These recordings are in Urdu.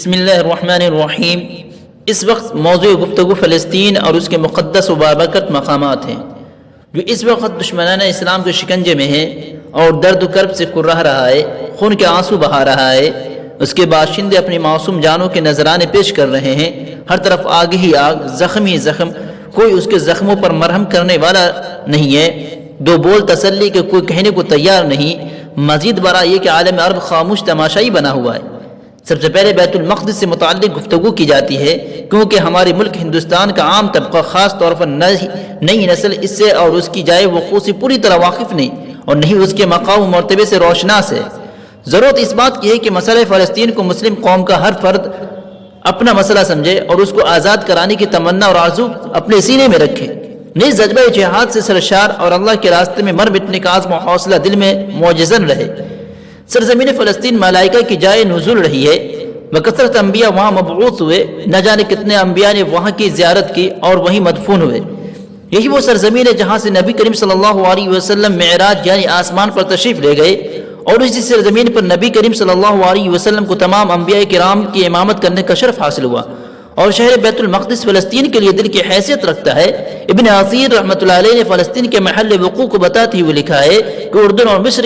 بسم اللہ الرحمن الرحیم۔ اس وقت موضوع گفتگو فلسطین اور اس کے مقدس و بابرکت مقامات ہیں جو اس وقت دشمنان اسلام کے شکنجے میں ہے اور درد و کرب سے کر رہا ہے، خون کے آنسو بہا رہا ہے۔ اس کے باشندے اپنی معصوم جانوں کے نذرانے پیش کر رہے ہیں، ہر طرف آگ ہی آگ، زخم ہی زخم، کوئی اس کے زخموں پر مرہم کرنے والا نہیں ہے، دو بول تسلی کے کوئی کہنے کو تیار نہیں۔ مزید برآں یہ کہ عالم عرب خاموش تماشائی بنا ہوا ہے۔ سب سے پہلے بیت المقدس سے متعلق گفتگو کی جاتی ہے کیونکہ ہمارے ملک ہندوستان کا عام طبقہ، خاص طور پر نئی نسل، اس سے اور اس کی جائے وقوع سے پوری طرح واقف نہیں اور نہیں اس کے مقام و مرتبے سے روشناس ہے۔ ضرورت اس بات کی ہے کہ مسئلہ فلسطین کو مسلم قوم کا ہر فرد اپنا مسئلہ سمجھے اور اس کو آزاد کرانے کی تمنا اور آرزو اپنے سینے میں رکھے، نیز جذبہ جہاد سے سرشار اور اللہ کے راستے میں مر مٹنے کا عزم و حوصلہ دل میں معجزن رہے۔ سرزمین فلسطین ملائکہ کی جائے نزول رہی ہے، بکثرت انبیاء وہاں مبعوث ہوئے، نہ جانے کتنے انبیاء نے وہاں کی زیارت کی اور وہیں مدفون ہوئے۔ یہی وہ سرزمین ہے جہاں سے نبی کریم صلی اللہ علیہ وسلم معراج یعنی آسمان پر تشریف لے گئے، اور اسی سرزمین پر نبی کریم صلی اللہ علیہ وسلم کو تمام انبیاء کرام کی امامت کرنے کا شرف حاصل ہوا، اور شہر بیت المقدس فلسطین کے لیے دل کی حیثیت رکھتا ہے۔ ابن عثیر رحمۃ اللہ علیہ نے فلسطین کے محل وقوع کو بتاتے ہوئے لکھا ہے کہ اردن اور مصر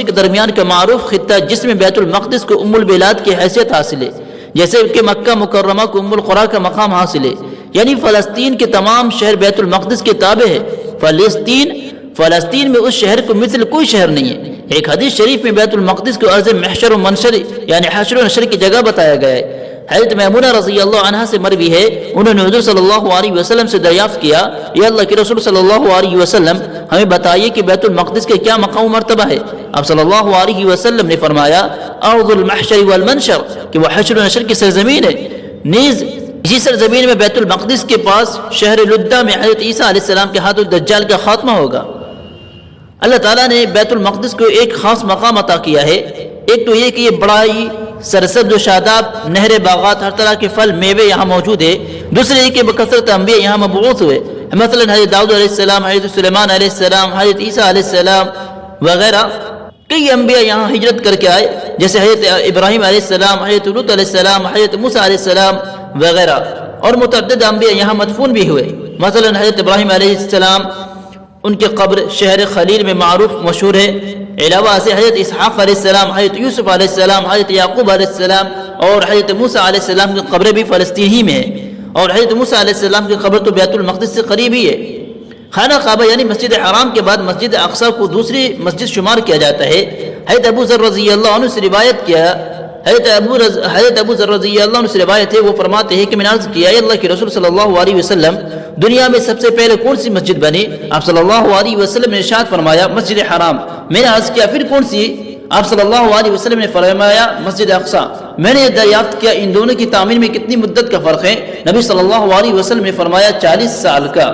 کے درمیان کا معروف خطہ جس میں بیت المقدس کو ام البلاد کی حیثیت حاصل ہے، جیسے کہ مکہ مکرمہ کو ام القریٰ کا مقام حاصل ہے، یعنی فلسطین کے تمام شہر بیت المقدس کے تابع ہے۔ فلسطین میں اس شہر کو مثل کوئی شہر نہیں ہے۔ ایک حدیث شریف میں بیت المقدس کو عرض محشر و منشر یعنی حشر و نشر کی جگہ بتایا گیا ہے۔ حضرت میمونہ رضی اللہ عنہ سے مروی ہے، انہوں نے حضور صلی اللہ علیہ وسلم سے دریافت کیا، یا اللہ کے رسول صلی اللہ علیہ وسلم ہمیں بتائیے کہ بیت المقدس کے کیا مقام و مرتبہ ہے۔ آپ صلی اللہ علیہ وسلم نے فرمایا ارض المحشر والمنشر، کہ وہ حشر و نشر کی سرزمین ہے۔ نیز اسی سرزمین میں بیت المقدس کے پاس شہر لدہ میں حضرت عیسیٰ علیہ السلام کے ہاتھ دجال کا خاتمہ ہوگا۔ اللہ تعالیٰ نے بیت المقدس کو ایک خاص مقام عطا کیا ہے۔ ایک تو یہ کہ یہ بڑا ہی سرسبز و شاداب نہر باغات، ہر طرح کے پھل میوے یہاں موجود ہے۔ دوسرے یہ کہ بکثرت انبیاء یہاں مبعوث ہوئے، مثلا حضرت داؤد علیہ السلام، حضرت سلیمان علیہ السلام، حضرت عیسیٰ علیہ السلام وغیرہ کئی انبیاء یہاں ہجرت کر کے آئے، جیسے حضرت ابراہیم علیہ السلام، حضرت لوط علیہ السلام، حضرت موسیٰ علیہ السلام وغیرہ، اور متعدد انبیاء یہاں مدفون بھی ہوئے۔ مثلا حضرت ابراہیم علیہ السلام، ان کے قبر شہر خلیل میں معروف مشہور ہے۔ علاوہ سے حضرت اسحاق علیہ السلام، حضرت یوسف علیہ السلام، حضرت یعقوب علیہ السلام اور حضرت موسیٰ علیہ السلام کی قبریں بھی فلسطین ہی میں ہیں، اور حضرت موسیٰ علیہ السلام کی قبر تو بیت المقدس سے قریب ہی ہے۔ خانہ کعبہ یعنی مسجد حرام کے بعد مسجد اقصیٰ کو دوسری مسجد شمار کیا جاتا ہے۔ حضرت ابو ذر رضی اللہ عنہ سے روایت کیا، حضرت ابو ذر رضی اللہ عنہ سے روایت ہے، وہ فرماتے ہیں کہ میں نے عرض کیا اے اللہ کے رسول صلی اللہ علیہ وسلم، دنیا میں سب سے پہلے کون سی مسجد بنی؟ آپ صلی اللہ علیہ وسلم نے ارشاد فرمایا مسجد حرام۔ میں نے عرض کیا پھر کون سی؟ آپ صلی اللہ علیہ وسلم نے فرمایا مسجد اقصیٰ۔ میں نے دریافت کیا ان دونوں کی تعمیر میں کتنی مدت کا فرق ہے؟ نبی صلی اللہ علیہ وسلم نے فرمایا 40 سال کا۔